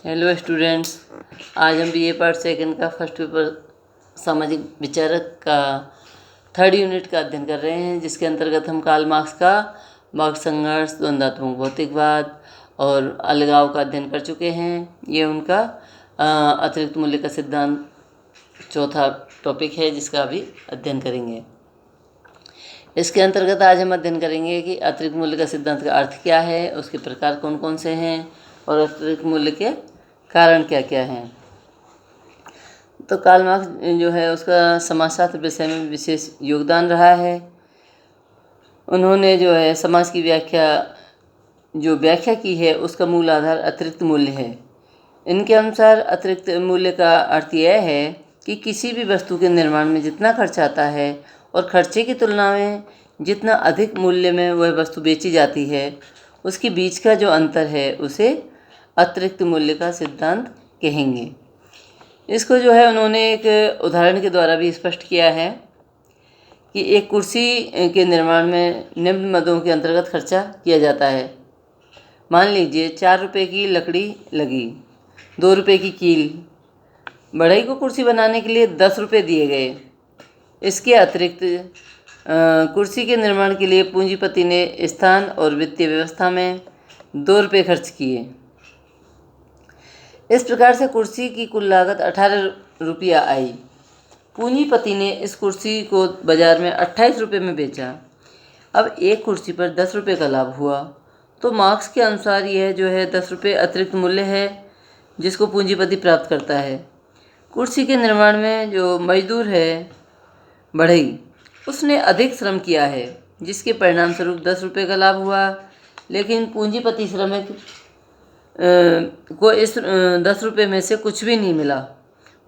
Hello students, आज हम BA part second का फर्स्ट पेपर सामाजिक विचारक का थर्ड यूनिट का अध्ययन कर रहे हैं, जिसके अंतर्गत हम कार्ल मार्क्स का मार्क्स संघर्ष, द्वंद्वात्मक भौतिकवाद और अलगाव का अध्ययन कर चुके हैं। ये उनका अतिरिक्त मूल्य का सिद्धांत चौथा टॉपिक है, जिसका अभी अध्ययन करेंगे। इसके अंतर्गत आज हम अध्ययन करेंगे कि अतिरिक्त मूल्य का सिद्धांत का अर्थ क्या है, उसके प्रकार कौन कौन से हैं और अतिरिक्त मूल्य के कारण क्या क्या हैं। तो कार्ल मार्क्स जो है उसका समाजशास्त्र विषय में विशेष योगदान रहा है। उन्होंने जो है समाज की व्याख्या की है, उसका मूल आधार अतिरिक्त मूल्य है। इनके अनुसार अतिरिक्त मूल्य का अर्थ यह है कि किसी भी वस्तु के निर्माण में जितना खर्च आता है और खर्चे की तुलना में जितना अधिक मूल्य में वह वस्तु बेची जाती है, उसके बीच का जो अंतर है उसे अतिरिक्त मूल्य का सिद्धांत कहेंगे। इसको जो है उन्होंने एक उदाहरण के द्वारा भी स्पष्ट किया है कि एक कुर्सी के निर्माण में निम्न मदों के अंतर्गत खर्चा किया जाता है। मान लीजिए 4 रुपये की लकड़ी लगी, 2 रुपये की कील, बढ़ई को कुर्सी बनाने के लिए 10 रुपये दिए गए। इसके अतिरिक्त कुर्सी के निर्माण के लिए पूंजीपति ने स्थान और वित्तीय व्यवस्था में 2 रुपये खर्च किए। इस प्रकार से कुर्सी की कुल लागत 18 रुपया आई। पूंजीपति ने इस कुर्सी को बाजार में 28 रुपये में बेचा। अब एक कुर्सी पर 10 रुपये का लाभ हुआ। तो मार्क्स के अनुसार यह जो है 10 रुपये अतिरिक्त मूल्य है, जिसको पूंजीपति प्राप्त करता है। कुर्सी के निर्माण में जो मजदूर है बढ़ई, उसने अधिक श्रम किया है, जिसके परिणाम स्वरूप 10 रुपये का लाभ हुआ। लेकिन पूंजीपति श्रमिक को इस 10 रुपये में से कुछ भी नहीं मिला,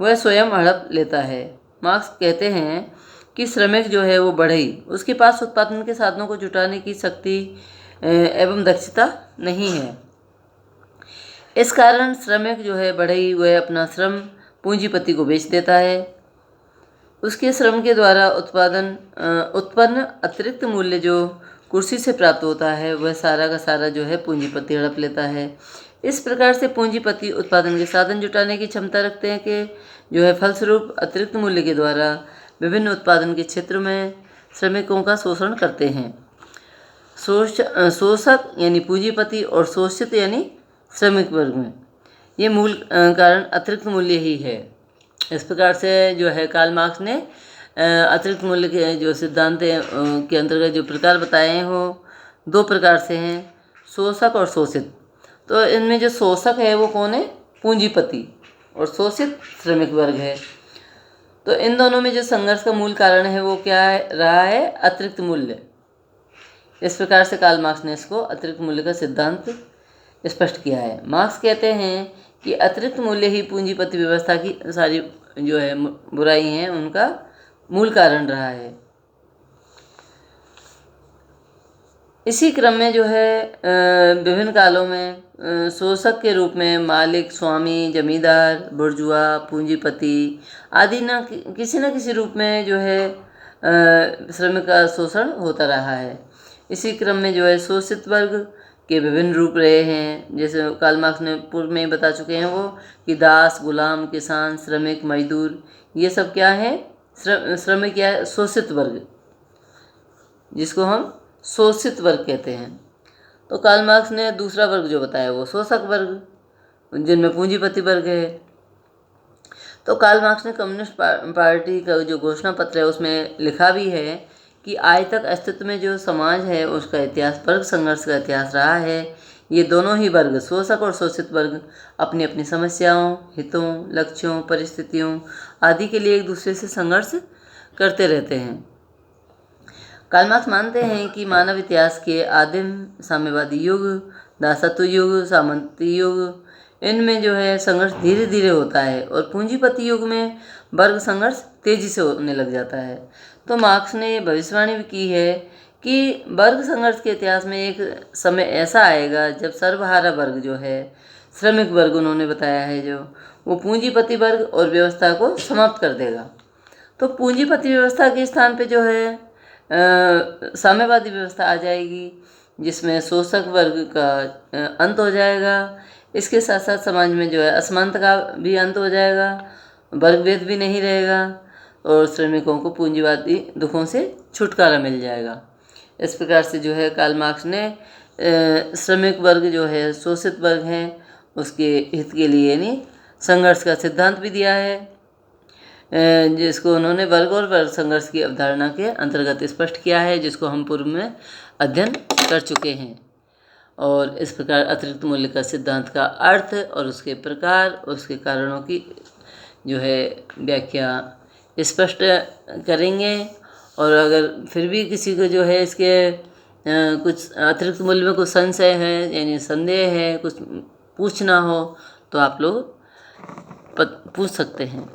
वह स्वयं हड़प लेता है। मार्क्स कहते हैं कि श्रमिक जो है वो बढ़ई, उसके पास उत्पादन के साधनों को जुटाने की शक्ति एवं दक्षता नहीं है। इस कारण श्रमिक जो है बढ़ई, वह अपना श्रम पूंजीपति को बेच देता है। उसके श्रम के द्वारा उत्पन्न अतिरिक्त मूल्य जो कुर्सी से प्राप्त होता है, वह सारा का सारा जो है पूंजीपति हड़प लेता है। इस प्रकार से पूंजीपति उत्पादन के साधन जुटाने की क्षमता रखते हैं कि जो है फलस्वरूप अतिरिक्त मूल्य के द्वारा विभिन्न उत्पादन के क्षेत्रों में श्रमिकों का शोषण करते हैं। शोषक यानी पूंजीपति और शोषित यानी श्रमिक वर्ग में ये मूल कारण अतिरिक्त मूल्य ही है। इस प्रकार से जो है कार्ल मार्क्स ने अतिरिक्त मूल्य के जो सिद्धांत के अंतर्गत जो प्रकार बताए हैं वो 2 प्रकार से हैं, शोषक और शोषित। तो इनमें जो शोषक है वो कौन है? पूंजीपति। और शोषित श्रमिक वर्ग है। तो इन दोनों में जो संघर्ष का मूल कारण है वो क्या रहा है? अतिरिक्त मूल्य। इस प्रकार से कार्ल मार्क्स ने इसको अतिरिक्त मूल्य का सिद्धांत स्पष्ट किया है। मार्क्स कहते हैं कि अतिरिक्त मूल्य ही पूंजीपति व्यवस्था की सारी जो है बुराई हैं उनका मूल कारण रहा है। इसी क्रम में जो है विभिन्न कालों में शोषक के रूप में मालिक, स्वामी, जमींदार, बुर्जुआ, पूंजीपति आदि किसी न किसी रूप में जो है श्रमिक का शोषण होता रहा है। इसी क्रम में जो है शोषित वर्ग के विभिन्न रूप रहे हैं, जैसे कार्ल मार्क्स ने पूर्व में बता चुके हैं वो कि दास, गुलाम, किसान, श्रमिक, मजदूर, ये सब क्या है? श्रमिक या शोषित वर्ग, जिसको हम शोषित वर्ग कहते हैं। तो कार्ल मार्क्स ने दूसरा वर्ग जो बताया वो शोषक वर्ग, जिनमें पूंजीपति वर्ग है। तो कार्ल मार्क्स ने कम्युनिस्ट पार्टी का जो घोषणा पत्र है उसमें लिखा भी है कि आज तक अस्तित्व में जो समाज है उसका इतिहास वर्ग संघर्ष का इतिहास रहा है। ये दोनों ही वर्ग, शोषक और शोषित वर्ग, अपनी अपनी समस्याओं, हितों, लक्ष्यों, परिस्थितियों आदि के लिए एक दूसरे से संघर्ष करते रहते हैं। कार्ल मार्क्स मानते हैं कि मानव इतिहास के आदिम साम्यवादी युग, दासत्व युग, सामंती युग, इनमें जो है संघर्ष धीरे धीरे होता है और पूंजीपति युग में वर्ग संघर्ष तेजी से होने लग जाता है। तो मार्क्स ने भविष्यवाणी भी की है कि वर्ग संघर्ष के इतिहास में एक समय ऐसा आएगा जब सर्वहारा वर्ग जो है, श्रमिक वर्ग उन्होंने बताया है, जो वो पूंजीपति वर्ग और व्यवस्था को समाप्त कर देगा। तो पूंजीपति व्यवस्था के स्थान पे जो है साम्यवादी व्यवस्था आ जाएगी, जिसमें शोषक वर्ग का अंत हो जाएगा। इसके साथ साथ समाज में जो है असमानता का भी अंत हो जाएगा, वर्ग भेद भी नहीं रहेगा और श्रमिकों को पूंजीवादी दुखों से छुटकारा मिल जाएगा। इस प्रकार से जो है कार्ल मार्क्स ने श्रमिक वर्ग जो है शोषित वर्ग हैं उसके हित के लिए यानी संघर्ष का सिद्धांत भी दिया है, जिसको उन्होंने वर्ग और वर्ग संघर्ष की अवधारणा के अंतर्गत स्पष्ट किया है, जिसको हम पूर्व में अध्ययन कर चुके हैं। और इस प्रकार अतिरिक्त मूल्य का सिद्धांत का अर्थ और उसके प्रकार, उसके कारणों की जो है व्याख्या स्पष्ट करेंगे। और अगर फिर भी किसी को जो है इसके कुछ अतिरिक्त मूल्य में कुछ संशय है यानी संदेह है, कुछ पूछना हो तो आप लोग पूछ सकते हैं।